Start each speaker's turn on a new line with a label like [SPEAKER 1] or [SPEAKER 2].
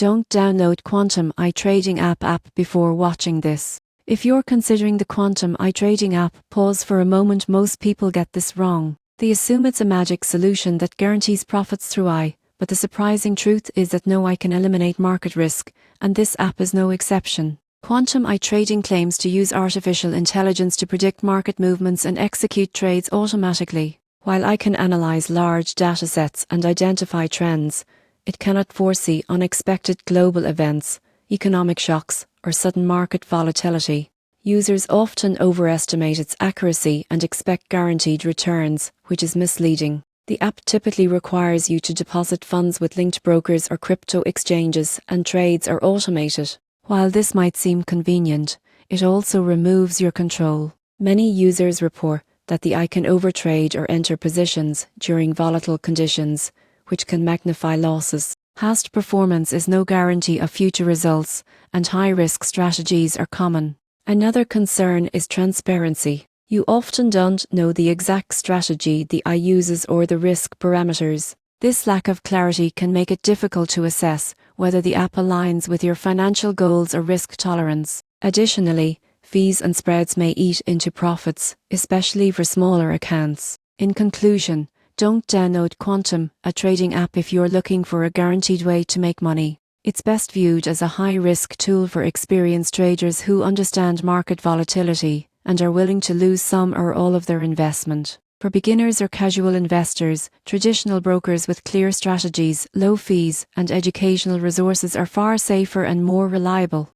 [SPEAKER 1] Don't download Quantum iTrading app before watching this. If you're considering the Quantum iTrading app, pause for a moment. Most people get this wrong. They assume it's a magic solution that guarantees profits through AI, but the surprising truth is that no AI can eliminate market risk, and this app is no exception. Quantum iTrading claims to use artificial intelligence to predict market movements and execute trades automatically. While AI can analyze large datasets and identify trends, it cannot foresee unexpected global events, economic shocks, or sudden market volatility. Users often overestimate its accuracy and expect guaranteed returns, which is misleading. The app typically requires you to deposit funds with linked brokers or crypto exchanges, and trades are automated. While this might seem convenient, it also removes your control. Many users report that the AI can overtrade or enter positions during volatile conditions, which can magnify losses. Past performance is no guarantee of future results, and high-risk strategies are common. Another concern is transparency. You often don't know the exact strategy the AI uses or the risk parameters. This lack of clarity can make it difficult to assess whether the app aligns with your financial goals or risk tolerance. Additionally, fees and spreads may eat into profits, especially for smaller accounts. In conclusion, don't download Quantum, a trading app, if you're looking for a guaranteed way to make money. It's best viewed as a high-risk tool for experienced traders who understand market volatility and are willing to lose some or all of their investment. For beginners or casual investors, traditional brokers with clear strategies, low fees, and educational resources are far safer and more reliable.